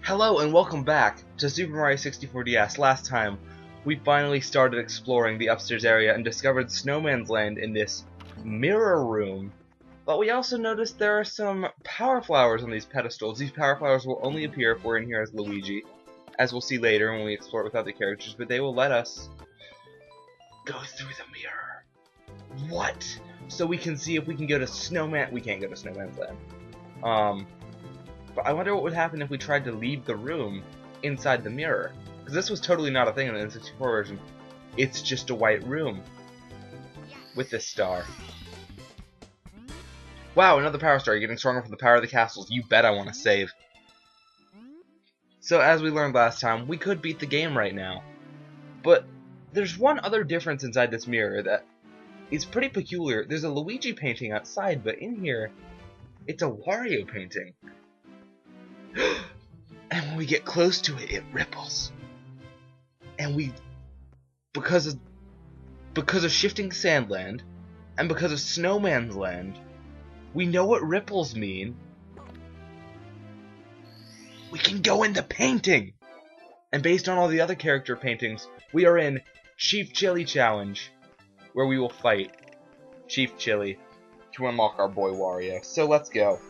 Hello and welcome back to Super Mario 64 DS. Last time, we finally started exploring the upstairs area and discovered Snowman's Land in this mirror room. But we also noticed there are some power flowers on these pedestals. These power flowers will only appear if we're in here as Luigi, as we'll see later when we explore with other characters, but they will let us go through the mirror. What? So we can see if we can go to Snowman. We can't go to Snowman's Land. But I wonder what would happen if we tried to leave the room inside the mirror. Because this was totally not a thing in the N64 version. It's just a white room with this star. Wow, another power star. You're getting stronger from the power of the castles. You bet I want to save. So as we learned last time, we could beat the game right now. But there's one other difference inside this mirror that is pretty peculiar. There's a Luigi painting outside, but in here, it's a Wario painting. And when we get close to it, it ripples. And because of shifting Sandland, and because of Snowman's Land, we know what ripples mean. We can go in the painting! And based on all the other character paintings, we are in Chief Chili Challenge, where we will fight Chief Chili to unlock our boy Wario. So let's go.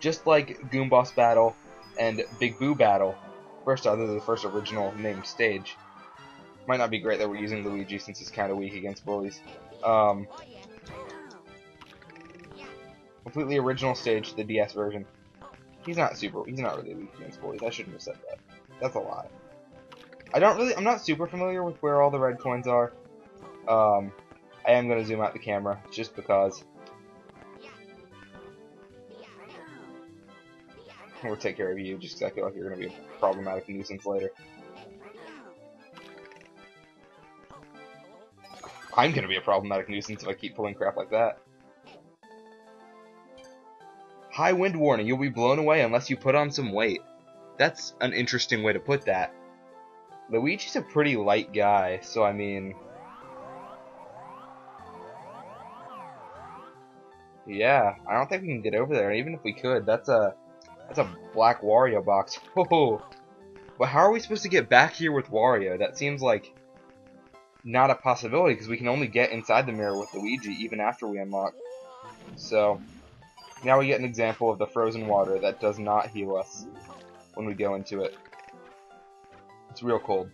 Just like Goomboss Battle and Big Boo Battle, this is the first original named stage. Might not be great that we're using Luigi since he's kind of weak against bullies. Completely original stage, the DS version. He's not really weak against bullies. I shouldn't have said that. That's a lie. I'm not super familiar with where all the red coins are. I am gonna zoom out the camera just because. We'll take care of you, just because I feel like you're going to be a problematic nuisance later. I'm going to be a problematic nuisance if I keep pulling crap like that. High wind warning, you'll be blown away unless you put on some weight. That's an interesting way to put that. Luigi's a pretty light guy, so I mean... yeah, I don't think we can get over there, even if we could, that's a black Wario box. Oh, but how are we supposed to get back here with Wario? That seems like not a possibility because we can only get inside the mirror with Luigi even after we unlock. So now we get an example of the frozen water that does not heal us when we go into it. It's real cold.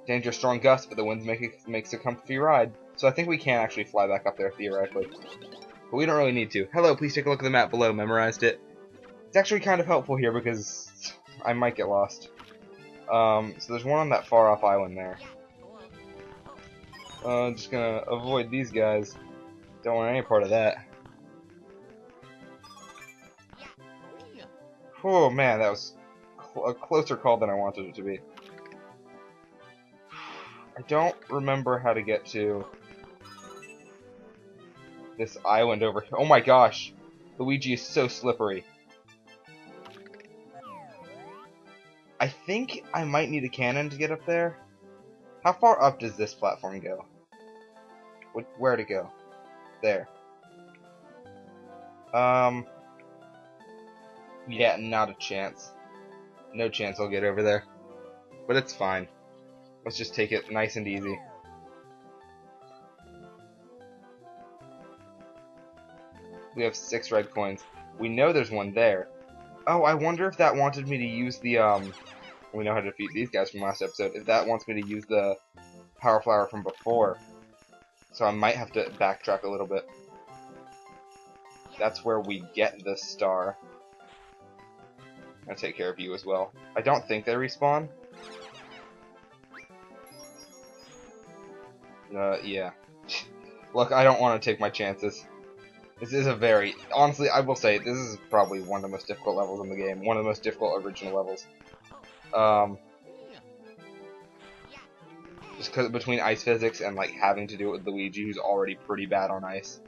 Dangerous strong gusts, but the wind makes a comfy ride. So I think we can actually fly back up there theoretically. But we don't really need to. Hello, please take a look at the map below. Memorized it. It's actually kind of helpful here because I might get lost. So there's one on that far off island there. Just gonna avoid these guys. Don't want any part of that. Oh man, that was a closer call than I wanted it to be. I don't remember how to get to this island over here. Oh my gosh! Luigi is so slippery. I think I might need a cannon to get up there. How far up does this platform go? Where to go? There. Yeah, not a chance. No chance I'll get over there. But it's fine. Let's just take it nice and easy. We have 6 red coins. We know there's one there. Oh, I wonder if that wanted me to use the, we know how to defeat these guys from last episode. If that wants me to use the power flower from before. So I might have to backtrack a little bit. That's where we get the star. I'll take care of you as well. I don't think they respawn. Yeah. Look, I don't want to take my chances. This is a very... honestly, I will say, this is probably one of the most difficult levels in the game. One of the most difficult original levels. Just because between ice physics and, like, having to do it with Luigi, who's already pretty bad on ice.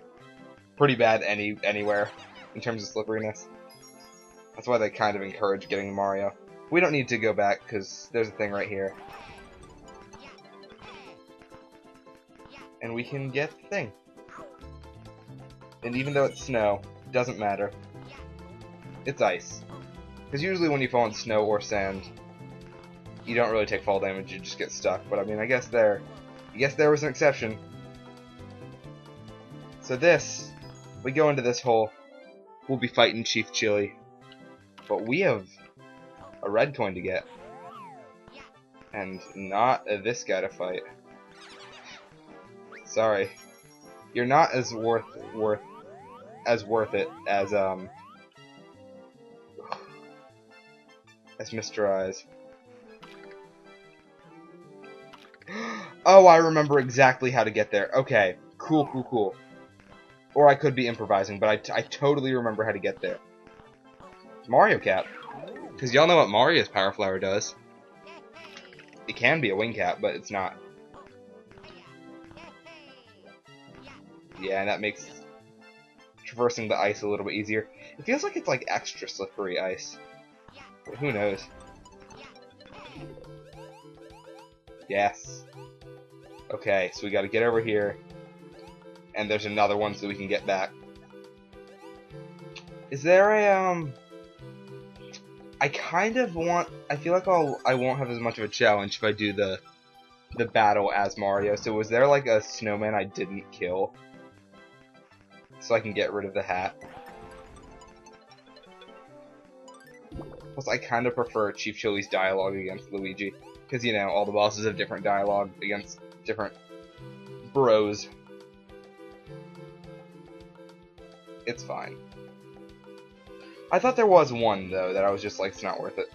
Pretty bad anywhere, in terms of slipperiness. That's why they kind of encourage getting Mario. We don't need to go back, because there's a thing right here. And we can get the thing. And even though it's snow, it doesn't matter. It's ice. Because usually when you fall in snow or sand, you don't really take fall damage, you just get stuck. But I mean, I guess there was an exception. So we go into this hole, we'll be fighting Chief Chili. But we have a red coin to get. And not this guy to fight. Sorry. You're not as worth it as Mr. Eyes. Oh, I remember exactly how to get there. Okay, cool. Or I could be improvising, but I totally remember how to get there. Mario Cap. Because y'all know what Mario's Power Flower does. It can be a wing cap, but it's not. Yeah, and that makes traversing the ice a little bit easier. It feels like it's like extra slippery ice. But who knows? Yes. Okay, so we gotta get over here. And there's another one so we can get back. Is there a, I feel like I won't have as much of a challenge if I do the battle as Mario. So was there like a snowman I didn't kill? So I can get rid of the hat. Plus, I kind of prefer Chief Chili's dialogue against Luigi. Because, you know, all the bosses have different dialogue against different bros. It's fine. I thought there was one, though, that I was just like, it's not worth it.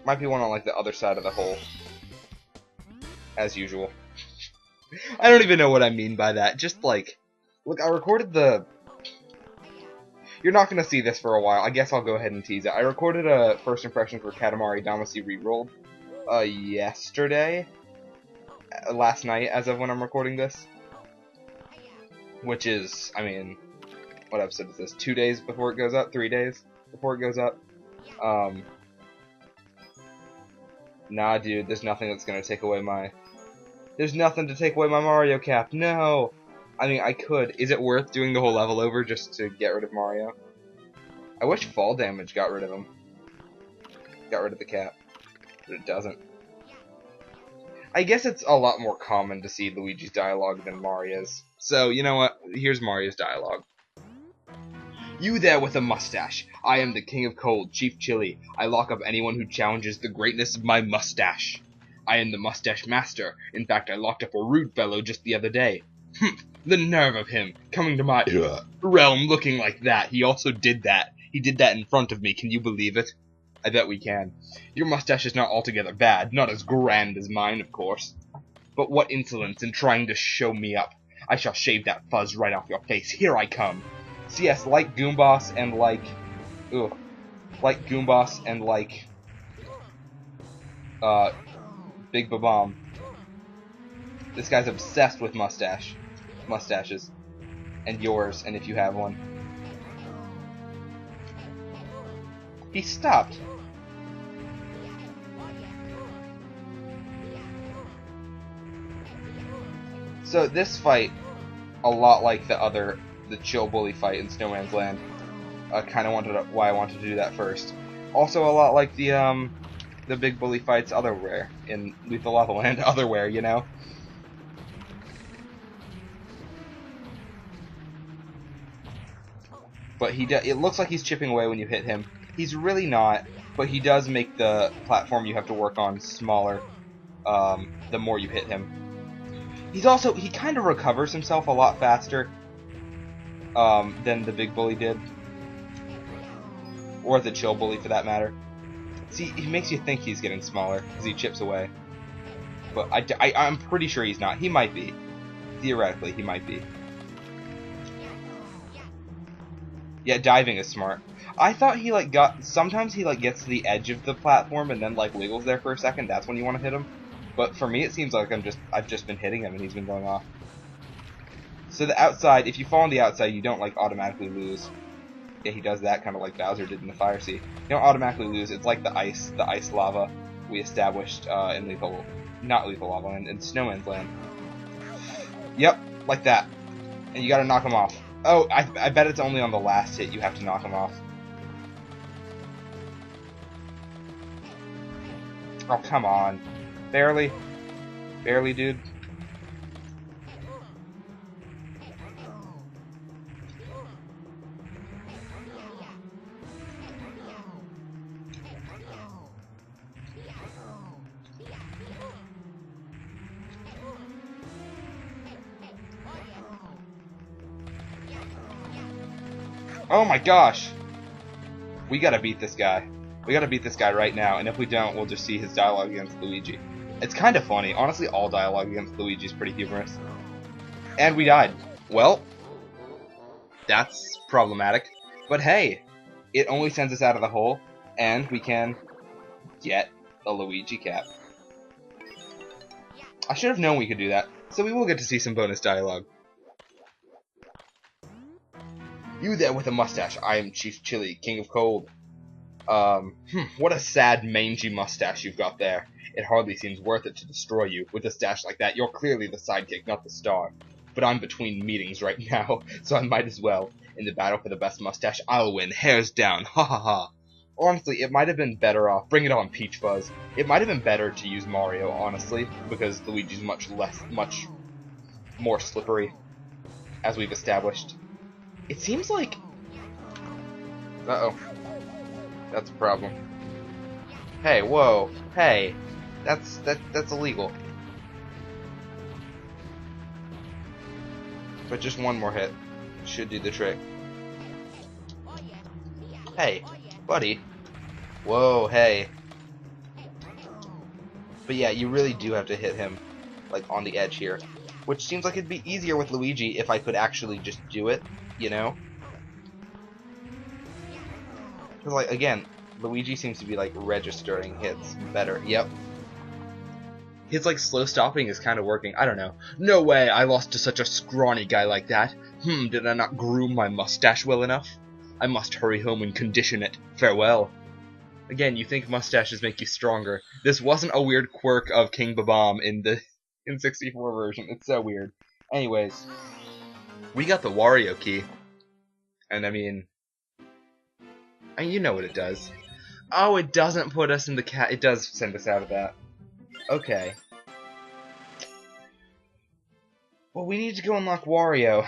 Might be one on, like, the other side of the hole. As usual. I don't even know what I mean by that. Just, like, look, I recorded the... You're not going to see this for a while. I guess I'll go ahead and tease it. I recorded a first impression for Katamari Damacy Rerolled yesterday. Last night, as of when I'm recording this. Which is, I mean, what episode is this? 2 days before it goes up? 3 days before it goes up? Nah, dude, there's nothing that's going to take away my... There's nothing to take away my Mario Cap. No! I mean, I could. Is it worth doing the whole level over just to get rid of Mario? I wish fall damage got rid of him. Got rid of the cap. But it doesn't. I guess it's a lot more common to see Luigi's dialogue than Mario's. So, you know what? Here's Mario's dialogue. You there with a mustache. I am the king of cold, Chief Chili. I lock up anyone who challenges the greatness of my mustache. I am the mustache master. In fact, I locked up a rude fellow just the other day. The nerve of him, coming to my realm looking like that. He also did that. He did that in front of me. Can you believe it? I bet we can. Your mustache is not altogether bad. Not as grand as mine, of course. But what insolence in trying to show me up. I shall shave that fuzz right off your face. Here I come. So yes, like Goomboss and like... like Goomboss and like... Big Babam. This guy's obsessed with mustaches. And yours, and if you have one. He stopped. So this fight, a lot like the Chill Bully fight in Snowman's Land, kind of why I wanted to do that first. Also a lot like the Big Bully fights otherwhere in Lethal Lava Land, otherwhere, you know. But it looks like he's chipping away when you hit him. He's really not, but he does make the platform you have to work on smaller the more you hit him. He kind of recovers himself a lot faster than the Big Bully did. Or the Chill Bully, for that matter. See, he makes you think he's getting smaller, because he chips away. But I'm pretty sure he's not. He might be. Theoretically, he might be. Yeah, diving is smart. I thought he sometimes he gets to the edge of the platform and then wiggles there for a second. That's when you want to hit him. But for me, it seems like I've just been hitting him and he's been going off. So the outside, if you fall on the outside, you don't automatically lose. Yeah, he does that kind of like Bowser did in the Fire Sea. You don't automatically lose. It's like the ice lava we established in not Lethal Lava Land, in Snowman's Land. Yep, like that. And you gotta knock him off. Oh, I bet it's only on the last hit you have to knock him off. Oh, come on. Barely. Barely, dude. Oh my gosh! We gotta beat this guy. We gotta beat this guy right now, and if we don't, we'll just see his dialogue against Luigi. It's kind of funny. Honestly, all dialogue against Luigi is pretty humorous. And we died. Well, that's problematic. But hey, it only sends us out of the hole, and we can get a Luigi cap. I should have known we could do that, so we will get to see some bonus dialogue. You there with a mustache, I am Chief Chili, King of Cold. What a sad, mangy mustache you've got there. It hardly seems worth it to destroy you. With a stash like that, you're clearly the sidekick, not the star. But I'm between meetings right now, so I might as well. In the battle for the best mustache, I'll win, hands down, ha ha ha. Honestly, it might have been better off, bring it on, Peach Fuzz. It might have been better to use Mario, honestly, because Luigi's much more slippery, as we've established. It seems like... Uh-oh. That's a problem. Hey, whoa. Hey. That's illegal. But just one more hit should do the trick. Hey, buddy. Whoa, hey. But yeah, you really do have to hit him, like, on the edge here. Which seems like it'd be easier with Luigi if I could actually just do it, you know? Because, like, again, Luigi seems to be, like, registering hits better. Yep. His, like, slow stopping is kind of working. I don't know. No way I lost to such a scrawny guy like that. Did I not groom my mustache well enough? I must hurry home and condition it. Farewell. Again, you think mustaches make you stronger. This wasn't a weird quirk of King Babam in the 64 version. It's so weird. Anyways, we got the Wario key. And I mean, you know what it does. Oh, it doesn't put us in the cat. It does send us out of that. Okay. Well, we need to go unlock Wario.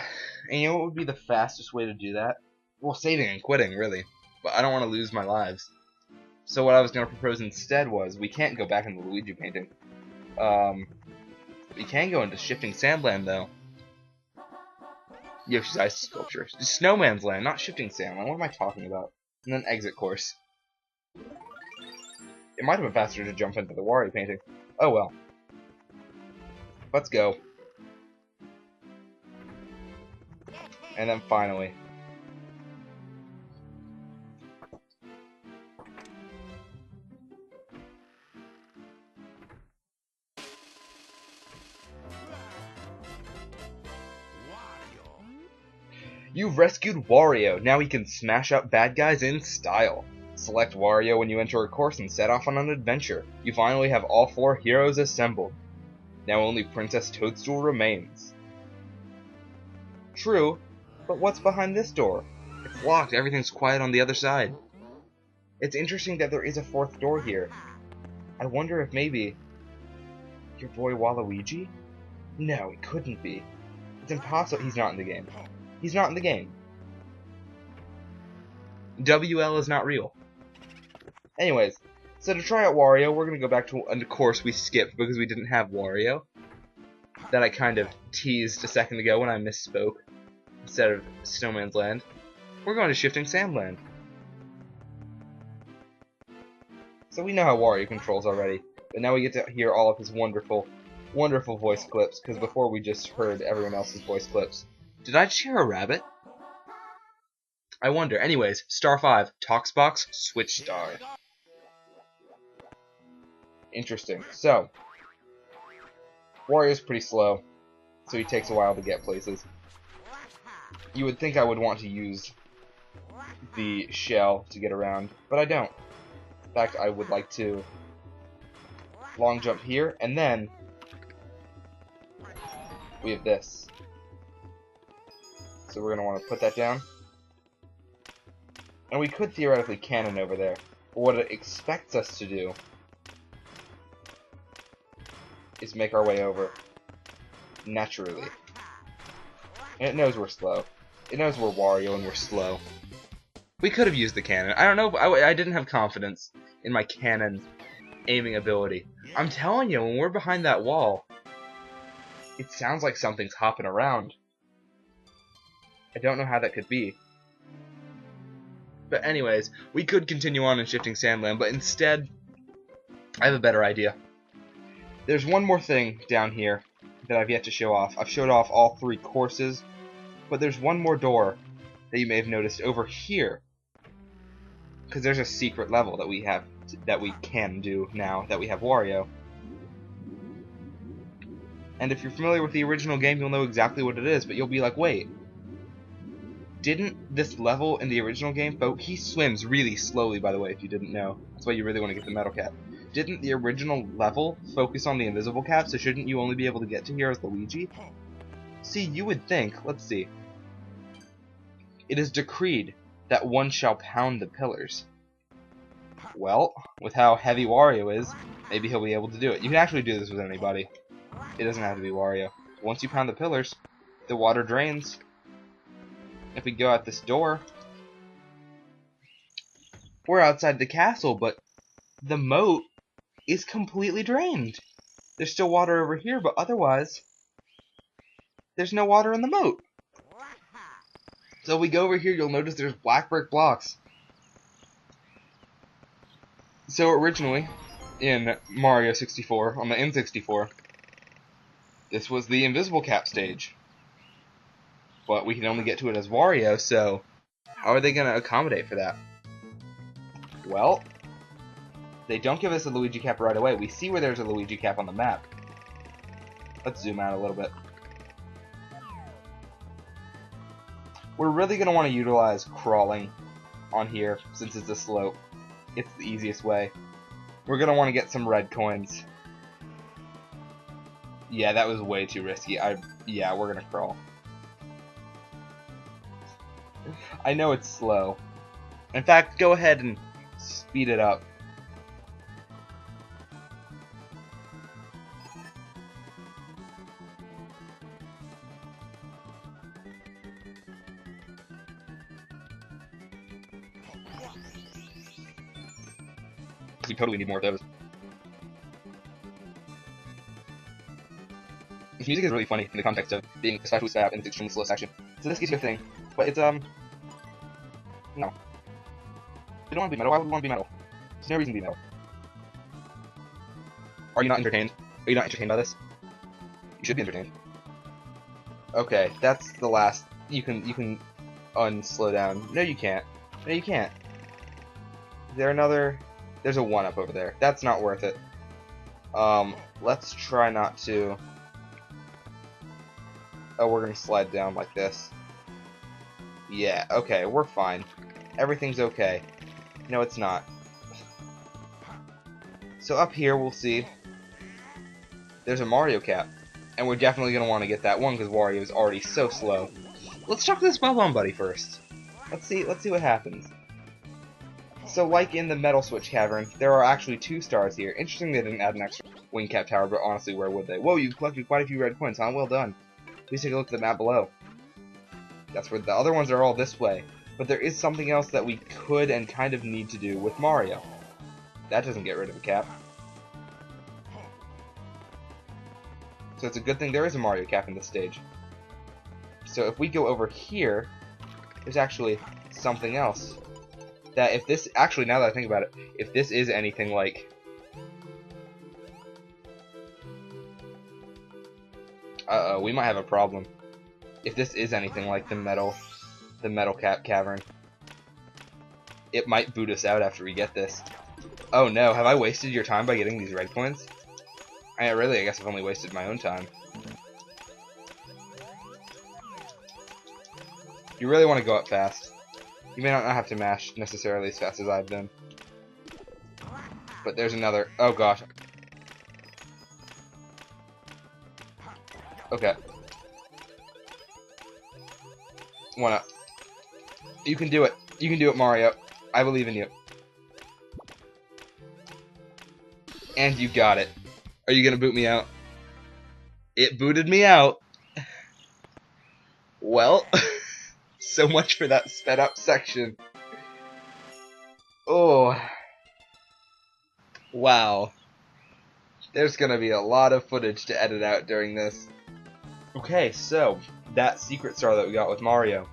And you know what would be the fastest way to do that? Well, saving and quitting, really. But I don't want to lose my lives. So what I was going to propose instead was, we can't go back into the Luigi painting. We can go into Shifting Sandland, though. Yoshi's Ice Sculpture. Snowman's Land, not Shifting Sandland. What am I talking about? And then Exit Course. It might have been faster to jump into the Wario painting. Oh well. Let's go. And then finally. You've rescued Wario. Now he can smash up bad guys in style. Select Wario when you enter a course and set off on an adventure. You finally have all 4 heroes assembled. Now only Princess Toadstool remains. True, but what's behind this door? It's locked. Everything's quiet on the other side. It's interesting that there is a 4th door here. I wonder if maybe... your boy Waluigi? No, it couldn't be. It's impossible. He's not in the game. He's not in the game. WL is not real. Anyways, so to try out Wario, we're going to go back to a course we skipped because we didn't have Wario. That I kind of teased a second ago when I misspoke. Instead of Snowman's Land. We're going to Shifting Sandland. So we know how Wario controls already. But now we get to hear all of his wonderful, wonderful voice clips. Because before we just heard everyone else's voice clips. Did I just hear a rabbit? I wonder. Anyways, Star 5, Toxbox, Switch Star. Interesting. So, Wario's pretty slow, so he takes a while to get places. You would think I would want to use the shell to get around, but I don't. In fact, I would like to long jump here, and then we have this. So we're going to want to put that down. And we could theoretically cannon over there. But what it expects us to do is make our way over naturally. And it knows we're slow. It knows we're Wario and we're slow. We could have used the cannon. I don't know, I didn't have confidence in my cannon aiming ability. I'm telling you, when we're behind that wall, it sounds like something's hopping around. I don't know how that could be. But anyways, we could continue on in Shifting Sandland, but instead, I have a better idea. There's one more thing down here that I've yet to show off. I've showed off all 3 courses, but there's one more door that you may have noticed over here. Because there's a secret level that we have, that we can do now that we have Wario. And if you're familiar with the original game, you'll know exactly what it is, but you'll be like, wait, didn't this level in the original game, he swims really slowly, by the way, if you didn't know. That's why you really want to get the metal cap. Didn't the original level focus on the invisible cap, so shouldn't you only be able to get to here as Luigi? See, you would think, let's see. It is decreed that one shall pound the pillars. Well, with how heavy Wario is, maybe he'll be able to do it. You can actually do this with anybody. It doesn't have to be Wario. Once you pound the pillars, the water drains. If we go out this door, we're outside the castle, but the moat is completely drained. There's still water over here, but otherwise, there's no water in the moat. So we go over here, you'll notice there's black brick blocks. So originally, in Mario 64, on the N64, this was the invisible cap stage. But we can only get to it as Wario, so how are they going to accommodate for that? Well, they don't give us a Luigi cap right away. We see where there's a Luigi cap on the map. Let's zoom out a little bit. We're really going to want to utilize crawling on here, since it's a slope. It's the easiest way. We're going to want to get some red coins. Yeah, that was way too risky. Yeah, we're going to crawl. I know it's slow. In fact, go ahead and speed it up. We totally need more of those. This music is really funny in the context of being a special stab in its extremely slow section. So this gives you a thing, but it's no. You don't want to be metal. Why would we want to be metal? There's no reason to be metal. Are you not entertained? Are you not entertained by this? You should be entertained. Okay, that's the last. You can unslow down. No, you can't. No, you can't. Is there another? There's a 1-up over there. That's not worth it. Let's try not to. Oh, we're gonna slide down like this. Yeah, okay, we're fine. Everything's okay. No, it's not. So up here, we'll see there's a Mario cap. And we're definitely gonna want to get that one because Wario is already so slow. Let's talk to this Bob-omb buddy first. Let's see what happens. So like in the Metal Switch Cavern, there are actually 2 stars here. Interesting they didn't add an extra wing cap tower, but honestly, where would they? Whoa, you collected quite a few red coins, huh? Well done. Please take a look at the map below. That's where the other ones are all this way. But there is something else that we could and kind of need to do with Mario. That doesn't get rid of a cap. So it's a good thing there is a Mario cap in this stage. So if we go over here, there's actually something else. That if this, actually now that I think about it, if this is anything like... Uh-oh, we might have a problem. If this is anything like the metal cap cavern, it might boot us out after we get this. Oh no, have I wasted your time by getting these red coins? I guess I've only wasted my own time. You really want to go up fast. You may not have to mash necessarily as fast as I've done. But there's another... Oh gosh. Okay. One up. You can do it. You can do it, Mario. I believe in you. And you got it. Are you gonna boot me out? It booted me out. Well, so much for that sped up section. Oh. Wow. There's gonna be a lot of footage to edit out during this. Okay, so that secret star that we got with Mario,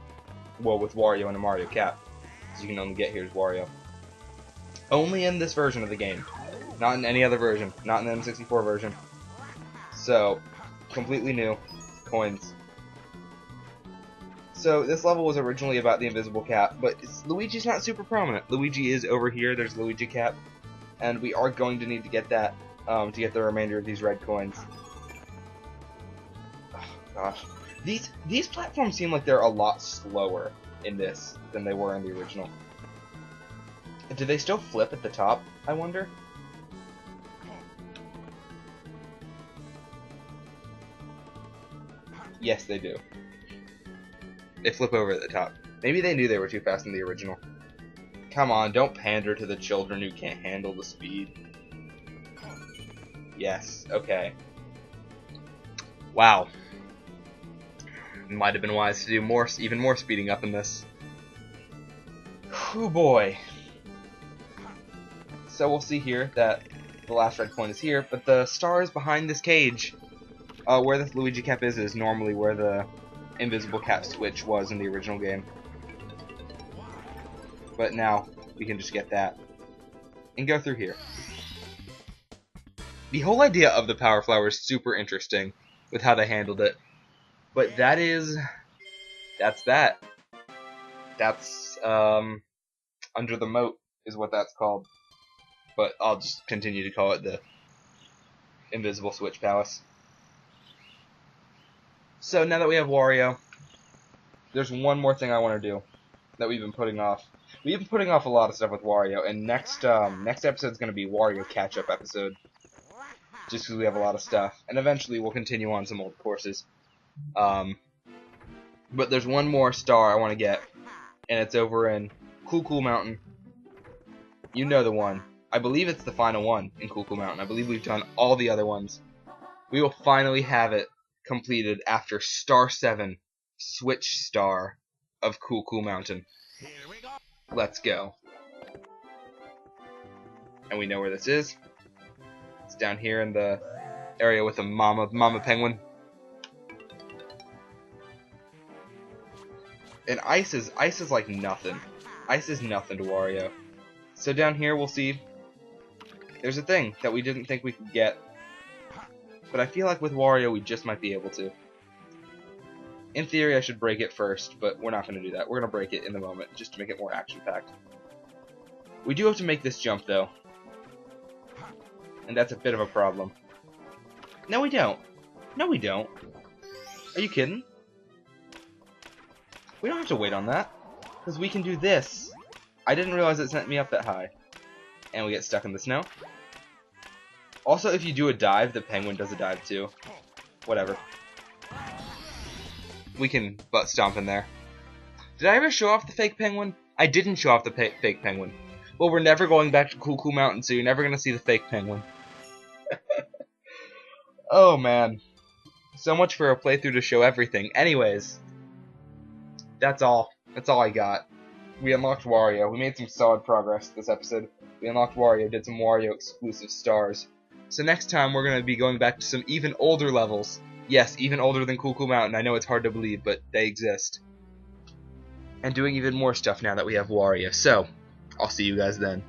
well, with Wario and a Mario cap, as you can only get here is Wario. Only in this version of the game, not in any other version, not in the N64 version. So, completely new coins. So this level was originally about the invisible cap, but Luigi's not super prominent. Luigi is over here. There's Luigi cap, and we are going to need to get that to get the remainder of these red coins. Gosh, these platforms seem like they're a lot slower in this than they were in the original. Do they still flip at the top, I wonder? Yes, they do. They flip over at the top. Maybe they knew they were too fast in the original. Come on, don't pander to the children who can't handle the speed. Yes, okay. Wow. Might have been wise to do even more speeding up in this. Oh boy. So we'll see here that the last red coin is here, but the stars behind this cage, where the Luigi cap is normally where the invisible cap switch was in the original game. But now we can just get that and go through here. The whole idea of the power flower is super interesting with how they handled it. But that's that. That's under the moat is what that's called. But I'll just continue to call it the Invisible Switch Palace. So now that we have Wario, there's one more thing I want to do that we've been putting off. We've been putting off a lot of stuff with Wario, and next episode is going to be Wario catch-up episode. Just because we have a lot of stuff. And eventually we'll continue on some old courses. But there's one more star I want to get, and it's over in Cool Mountain. You know the one. I believe it's the final one in Cool Mountain. I believe we've done all the other ones. We will finally have it completed after Star 7, Switch Star of Cool Mountain. Let's go. And we know where this is. It's down here in the area with the mama penguin. And ice is like nothing. Ice is nothing to Wario. So down here we'll see there's a thing that we didn't think we could get. But I feel like with Wario we just might be able to. In theory I should break it first, but we're not going to do that. We're going to break it in the moment just to make it more action-packed. We do have to make this jump though. And that's a bit of a problem. No we don't. No we don't. Are you kidding? We don't have to wait on that, because we can do this. I didn't realize it sent me up that high. And we get stuck in the snow. Also, if you do a dive, the penguin does a dive too. Whatever. We can butt stomp in there. Did I ever show off the fake penguin? I didn't show off the fake penguin. Well, we're never going back to Cool Mountain, so you're never going to see the fake penguin. Oh, man. So much for a playthrough to show everything. Anyways. That's all. That's all I got. We unlocked Wario. We made some solid progress this episode. We unlocked Wario, did some Wario exclusive stars. So next time we're going to be going back to some even older levels. Yes, even older than Cool Mountain. I know it's hard to believe, but they exist. And doing even more stuff now that we have Wario. So, I'll see you guys then.